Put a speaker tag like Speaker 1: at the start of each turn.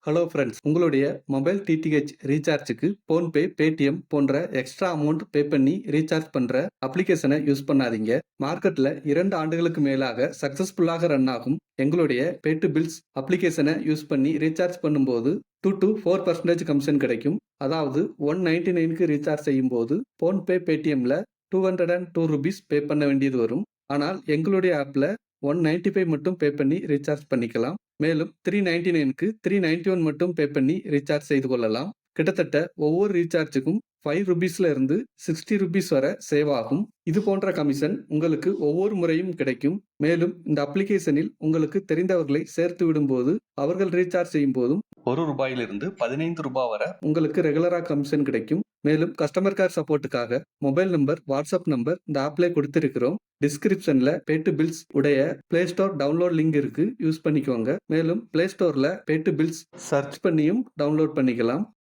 Speaker 1: Hello friends, உங்களுடைய mobile DTH ரீசார்ஜுக்கு PhonePe, Paytm போன்ற extra amount pay பண்ணி ரீசார்ஜ் பண்ற அப்ளிகேஷனை யூஸ் பண்ணாதீங்க. மார்க்கெட்ல 2 ஆண்டுகளுக்கு மேலாக சக்சஸ்ஃபுல்லாக ரன் ஆகும் எங்களுடைய பே டு பில்ஸ் அப்ளிகேஷனை யூஸ் பண்ணி ரீசார்ஜ் பண்ணும்போது 2 to 4% கமிஷன் கிடைக்கும். அதாவது 199க்கு ரீசார்ஜ் செய்யும்போது ஃபோன்பே, பேடிஎம்ல 202 ரூபீஸ் பே பண்ண வேண்டியது வரும். ஆனால் எங்களுடைய ஆப்ல 195 மட்டும் பே பண்ணி ரீசார்ஜ் பண்ணிக்கலாம். மேலும் 399க்கு 391 மட்டும் பே பண்ணி ரீசார்ஜ் செய்து கொள்ளலாம். கிட்டத்தட்ட ஒவ்வொரு ரீசார்ஜுக்கும் 5 ரூபீஸ்ல இருந்து 60 ரூபீஸ் வரை சேவ் ஆகும். இது போன்ற கமிஷன் உங்களுக்கு ஒவ்வொரு முறையும் கிடைக்கும். மேலும் இந்த அப்ளிகேஷனில் உங்களுக்கு தெரிந்தவர்களை சேர்த்து விடும்போது அவர்கள் ரீசார்ஜ் செய்யும் போதும் ₹1 15 ரூபாய் வரை உங்களுக்கு ரெகுலரா கமிஷன் கிடைக்கும். மேலும் கஸ்டமர் கேர் சப்போர்ட்டுக்காக மொபைல் நம்பர், வாட்ஸ்அப் நம்பர் இந்த ஆப்ல கொடுத்திருக்கிறோம். டிஸ்கிரிப்ஷன்ல பே டு பில்ஸ் உடைய பிளே ஸ்டோர் டவுன்லோட் லிங்க் இருக்கு, யூஸ் பண்ணிக்கோங்க. மேலும் பிளே ஸ்டோர்ல பே டு பில்ஸ் சர்ச் பண்ணியும் டவுன்லோட் பண்ணிக்கலாம்.